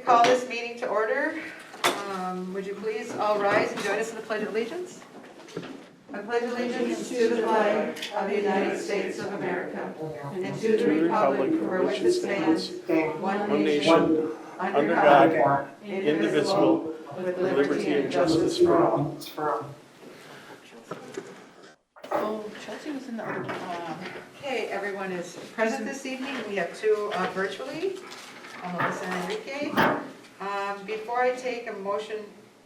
call this meeting to order. Would you please all rise and join us in the Pledge of Allegiance? I pledge allegiance to the flag of the United States of America and to the republic for which it stands, one nation, under God, indivisible, with liberty and justice for all. Oh, Chelsea was in the other one. Okay, everyone is present this evening. We have two virtually, Melissa and Enrique. Before I take a motion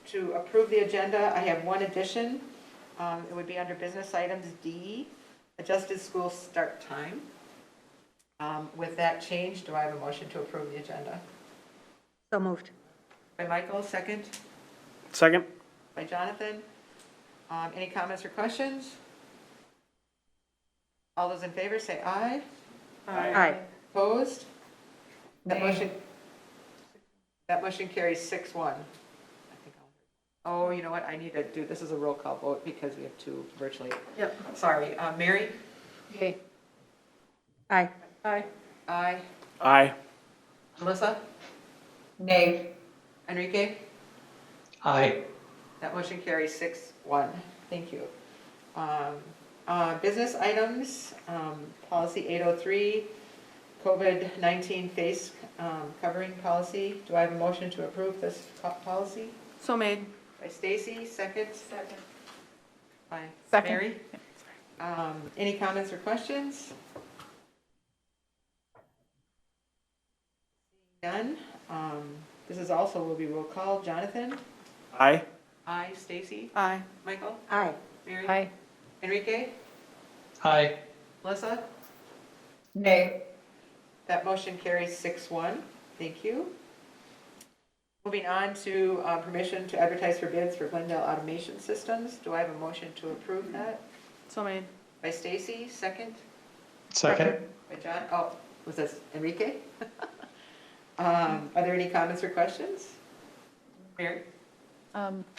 to approve the agenda, I have one addition. It would be under business items D, adjusted school start time. With that change, do I have a motion to approve the agenda? So moved. By Michael, second. Second. By Jonathan. Any comments or questions? All those in favor say aye. Aye. Opposed? That motion carries 6-1. Oh, you know what? I need to do, this is a roll call vote because we have two virtually. Yep. Sorry. Mary? Okay. Aye. Aye. Aye. Aye. Melissa? Nay. Enrique? Aye. That motion carries 6-1. Thank you. Business items, policy 803, COVID-19 face covering policy. Do I have a motion to approve this policy? So made. By Stacy, second. Second. By Second. Mary. Any comments or questions? None. This is also will be roll call. Jonathan? Aye. Aye. Stacy? Aye. Michael? Aye. Mary? Aye. Enrique? Aye. Melissa? Nay. That motion carries 6-1. Thank you. Moving on to permission to advertise for bids for Glendale automation systems. Do I have a motion to approve that? So made. By Stacy, second. Second. By John. Oh, was this Enrique? Are there any comments or questions? Mary?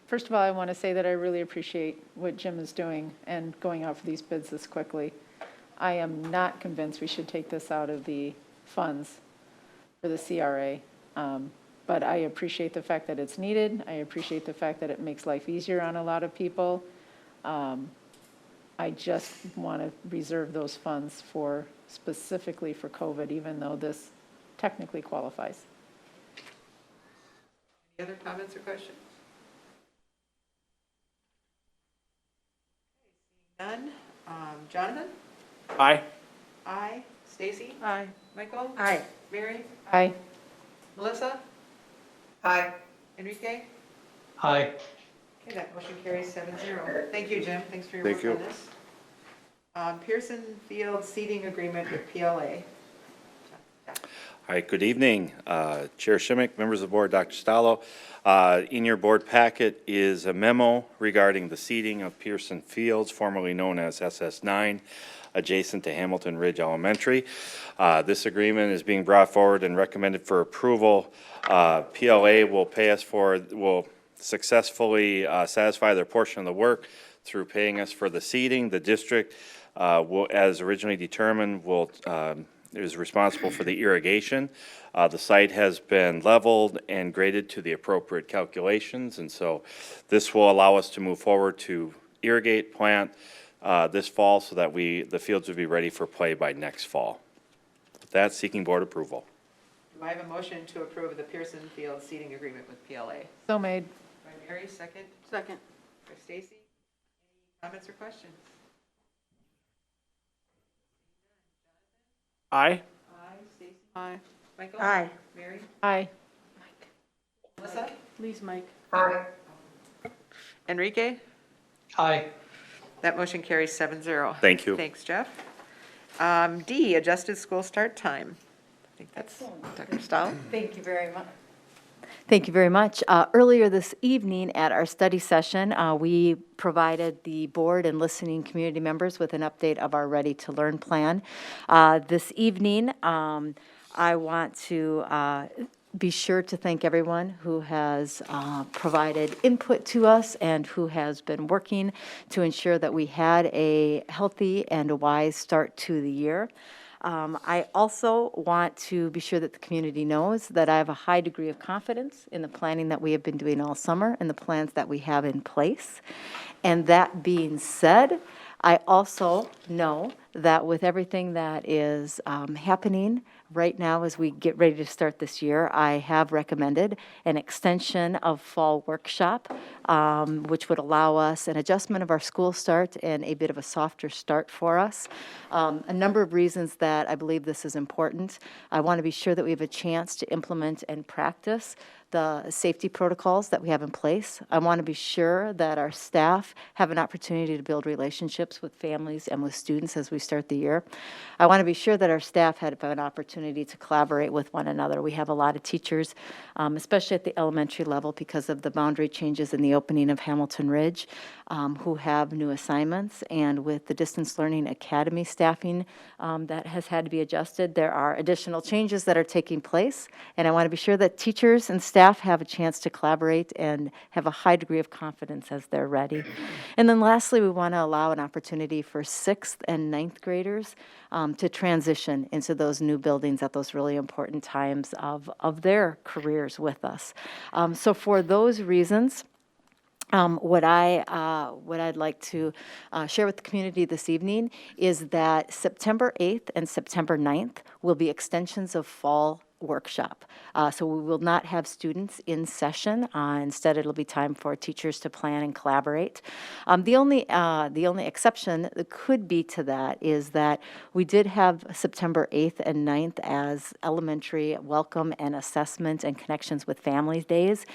First of all, I want to say that I really appreciate what Jim is doing and going out for these bids this quickly. I am not convinced we should take this out of the funds for the CRA. But I appreciate the fact that it's needed. I appreciate the fact that it makes life easier on a lot of people. I just want to reserve those funds for specifically for COVID, even though this technically qualifies. Any other comments or questions? None. Jonathan? Aye. Aye. Stacy? Aye. Michael? Aye. Mary? Aye. Melissa? Aye. Enrique? Aye. Okay, that motion carries 7-0. Thank you, Jim. Thanks for your Thank work you. on this. Pearson Field seating agreement with PLA. All right, good evening, Chair Schimick, members of the board, Dr. Stallo. In your board packet is a memo regarding the seating of Pearson Fields, formerly known as SS9, adjacent to Hamilton Ridge Elementary. This agreement is being brought forward and recommended for approval. PLA will successfully satisfy their portion of the work through paying us for the seating. The district, as originally determined, is responsible for the irrigation. The site has been leveled and graded to the appropriate calculations, and so this will allow us to move forward to irrigate, plant this fall so that the fields will be ready for play by next fall. With that, seeking board approval. Do I have a motion to approve the Pearson Field seating agreement with PLA? So made. By Mary, second. Second. By Stacy. Any comments or questions? Aye. Aye. Stacy. Aye. Michael. Aye. Mary. Aye. Melissa. Please, Mike. Aye. Enrique. Aye. That motion carries 7-0. Thank you. Thanks, Jeff. D, adjusted school start time. I think that's Dr. Stahl. Thank you very much. Thank you very much. Earlier this evening at our study session, we provided the board and listening community members with an update of our Ready to Learn plan. This evening, I want to be sure to thank everyone who has provided input to us and who has been working to ensure that we had a healthy and a wise start to the year. I also want to be sure that the community knows that I have a high degree of confidence in the planning that we have been doing all summer and the plans that we have in place. And that being said, I also know that with everything that is happening right now as we get ready to start this year, I have recommended an extension of fall workshop, which would allow us an adjustment of our school start and a bit of a softer start for us. A number of reasons that I believe this is important. I want to be sure that we have a chance to implement and practice the safety protocols that we have in place. I want to be sure that our staff have an opportunity to build relationships with families and with students as we start the year. I want to be sure that our staff have an opportunity to collaborate with one another. We have a lot of teachers, especially at the elementary level because of the boundary changes in the opening of Hamilton Ridge, who have new assignments. And with the Distance Learning Academy staffing that has had to be adjusted, there are additional changes that are taking place. And I want to be sure that teachers and staff have a chance to collaborate and have a high degree of confidence as they're ready. And then lastly, we want to allow an opportunity for 6th and 9th graders to transition into those new buildings at those really important times of their careers with us. So for those reasons, what I'd like to share with the community this evening is that September 8th and September 9th will be extensions of fall workshop. So we will not have students in session. Instead, it'll be time for teachers to plan and collaborate. The only exception that could be to that is that we did have September 8th and 9th as elementary welcome and assessment and connections with families days.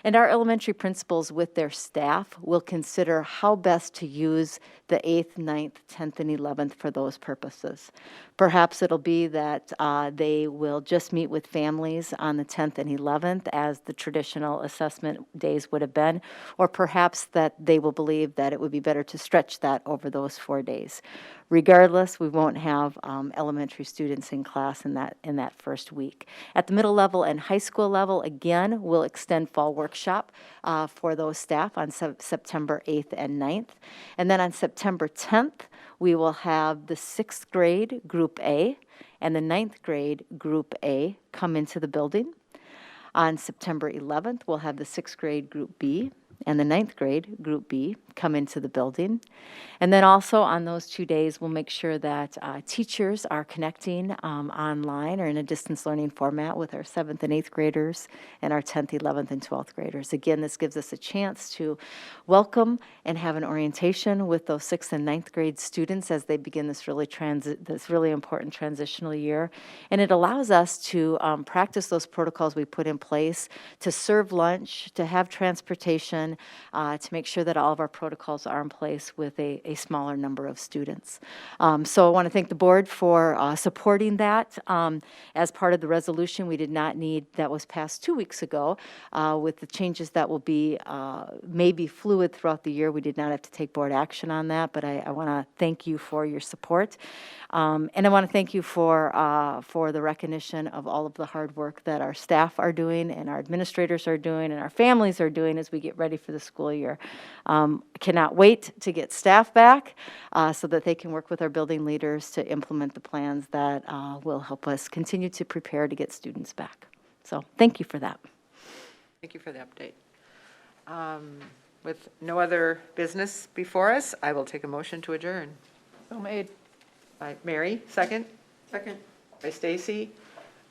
And our elementary principals with their staff will consider how best to use the 8th, 9th, 10th, and 11th for those purposes. Perhaps it'll be that they will just meet with families on the 10th and 11th as the traditional assessment days would have been, or perhaps that they will believe that it would be better to stretch that over those 4 days. Regardless, we won't have elementary students in class in that first week. At the middle level and high school level, again, we'll extend fall workshop for those staff on September 8th and 9th. And then on September 10th, we will have the 6th grade Group A and the 9th grade Group A come into the building. On September 11th, we'll have the 6th grade Group B and the 9th grade Group B come into the building. And then also on those 2 days, we'll make sure that teachers are connecting online or in a distance learning format with our 7th and 8th graders and our 10th, 11th, and 12th graders. Again, this gives us a chance to welcome and have an orientation with those 6th and 9th grade students as they begin this really important transitional year. And it allows us to practice those protocols we put in place to serve lunch, to have transportation, to make sure that all of our protocols are in place with a smaller number of students. So I want to thank the board for supporting that. As part of the resolution we did not need, that was passed 2 weeks ago, with the changes that will be maybe fluid throughout the year. We did not have to take board action on that, but I want to thank you for your support. And I want to thank you for the recognition of all of the hard work that our staff are doing and our administrators are doing and our families are doing as we get ready for the school year. Cannot wait to get staff back so that they can work with our building leaders to implement the plans that will help us continue to prepare to get students back. So thank you for that. Thank you for the update. With no other business before us, I will take a motion to adjourn. So made. By Mary, second? Second. By Stacy.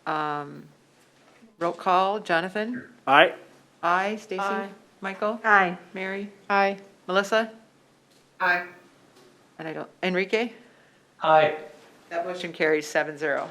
Roll call, Jonathan? Aye. Aye. Stacy? Aye. Michael? Aye. Mary? Aye. Melissa? Aye. And I don't, Enrique? Aye. That motion carries 7-0.